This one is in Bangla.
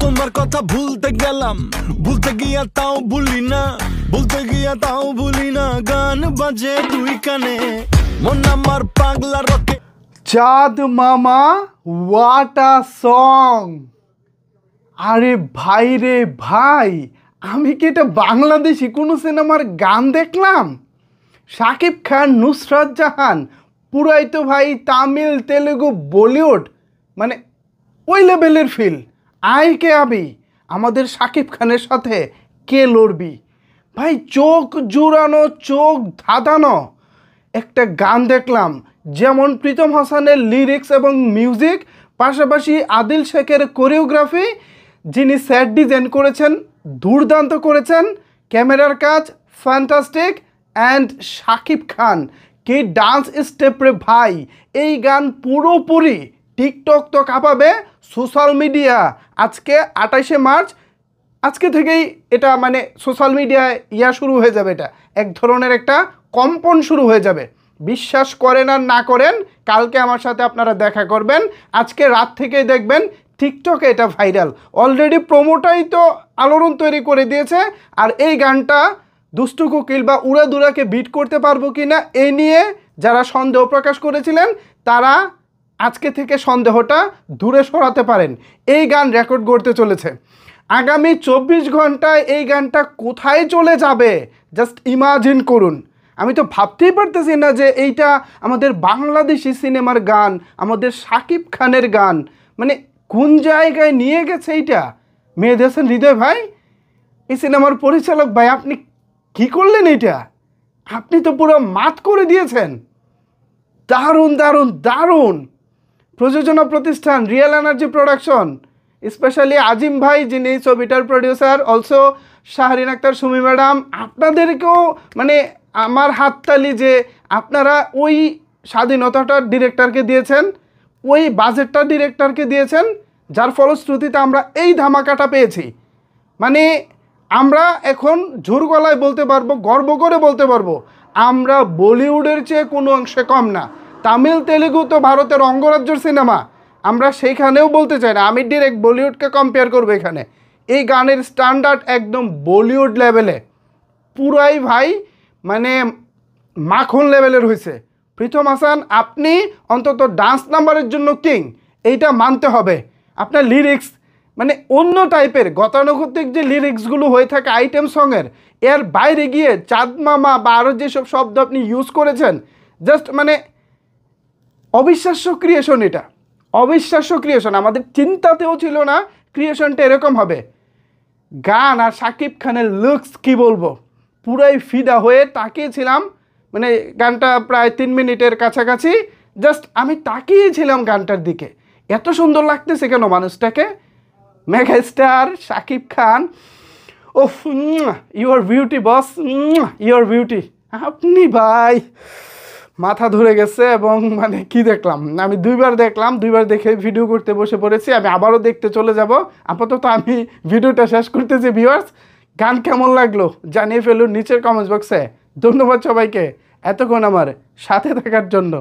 তোমার কথা ভুলতে গেলাম, ভুলতে গিয়া তাও ভুলি না, ভুলতে গিয়া তাও ভুলি না। গান বাজে দুই কানে, মন আমার পাগলা রকে। চাঁদ মামা হোয়াট আ সং! আরে ভাই রে ভাই, আমি কি এটা বাংলাদেশি কোনো সিনেমার গান দেখলাম? শাকিব খান, নুসরাত জাহান, পুরাই তো ভাই তামিল, তেলেগু, বলিউড, মানে ওই লেভেলের ফিল। আয় কে আবি, আমাদের শাকিব খানের সাথে কে লড়বি? ভাই চোখ জুড়ানো, চোখ ধাঁধানো একটা গান দেখলাম। যেমন প্রীতম হাসানের লিরিক্স এবং মিউজিক, পাশাপাশি আদিল শেখের কোরিওগ্রাফি, যিনি সেট ডিজাইন করেছেন দুর্দান্ত করেছেন, ক্যামেরার কাজ ফ্যান্টাস্টিক, অ্যান্ড শাকিব খান কি ডান্স স্টেপ রে ভাই! এই গান পুরোপুরি টিকটক তো কাঁপাবে, সোশ্যাল মিডিয়া। আজকে 28শে মার্চ, আজকে থেকেই এটা মানে সোশ্যাল মিডিয়ায় শুরু হয়ে যাবে, এটা এক ধরনের একটা কম্পন শুরু হয়ে যাবে। বিশ্বাস করেন আর না করেন, কালকে আমার সাথে আপনারা দেখা করবেন, আজকে রাত থেকেই দেখবেন টিকটকে এটা ভাইরাল। অলরেডি প্রোমোটাই তো আলোড়ন তৈরি করে দিয়েছে। আর এই গানটা দুষ্টু কোকিল বা উড়াদুরাকে বিট করতে পারবো কি না এই নিয়ে যারা সন্দেহ প্রকাশ করেছিলেন, তারা আজকে থেকে সন্দেহটা দূরে সরাতে পারেন। এই গান রেকর্ড করতে চলেছে। আগামী 24 ঘন্টায় এই গানটা কোথায় চলে যাবে জাস্ট ইমাজিন করুন। আমি তো ভাবতেই পারতেছি না যে এইটা আমাদের বাংলাদেশি সিনেমার গান, আমাদের শাকিব খানের গান, মানে কোন জায়গায় নিয়ে গেছে এইটা। মেহেদী হাসান হৃদয় ভাই, এই সিনেমার পরিচালক ভাই, আপনি কি করলেন এইটা? আপনি তো পুরো মাত করে দিয়েছেন। দারুণ দারুণ দারুণ। প্রযোজনা প্রতিষ্ঠান Real Energy Production, specially Azim ভাই যিনি ছবিটার producer, also Shahrin Akter Sumi madam, আপনাদেরকেও মানে আমার হাততালি যে আপনারা ওই স্বাধীনতাটার ডিরেক্টরকে দিয়েছেন, ওই বাজেটটা ডিরেক্টরকে দিয়েছেন, যার ফলশ্রুতিতে আমরা এই ধামাকাটা পেয়েছি। মানে আমরা এখন জোর গলায় বলতে পারবো, গর্ব করে বলতে পারবো, আমরা বলিউডের চেয়ে কোনো অংশে কম না। তামিল তেলেগু তো ভারতের অঙ্গরাজ্যের সিনেমা, আমরা সেইখানেও বলতে চাই না। আমি ডিরেক্ট বলিউডকে কম্পেয়ার করবো এখানে। এই গানের স্ট্যান্ডার্ড একদম বলিউড লেভেলে, পুরাই ভাই মানে মাখন লেভেলের হয়েছে। প্রীতম হাসান, আপনি অন্তত ডান্স নাম্বারের জন্য কিং, এইটা মানতে হবে। আপনার লিরিক্স মানে অন্য টাইপের, গতানুগতিক যে লিরিক্সগুলো হয়ে থাকে আইটেম সঙের, এর বাইরে গিয়ে চাঁদ মামা বা আরও যেসব শব্দ আপনি ইউজ করেছেন, জাস্ট মানে অবিশ্বাস্য ক্রিয়েশন। এটা অবিশ্বাস্য ক্রিয়েশন, আমাদের চিন্তাতেও ছিল না ক্রিয়েশনটা এরকম হবে। গান আর শাকিব খানের লুকস কি বলবো, পুরাই ফিদা হয়ে তাকিয়েছিলাম। মানে গানটা প্রায় 3 মিনিটের কাছাকাছি, জাস্ট আমি তাকিয়েছিলাম গানটার দিকে। এত সুন্দর লাগতেছে কেন মানুষটাকে, mega star Shakib Khan. Of, your beauty boss, your beauty. আপনি ভাই মাথা ধরে গেছে। এবং মানে কি দেখলাম আমি, 2বার দেখলাম, 2বার দেখে ভিডিও করতে বসে পড়েছি। আমি আবারও দেখতে চলে যাব। আপাতত আমি ভিডিওটা শেষ করতেছি। ভিউয়ার্স, গান কেমন লাগলো জানিয়ে ফেলুন নিচের কমেন্টস বক্সে। ধন্যবাদ সবাইকে এতক্ষণ আমার সাথে থাকার জন্য।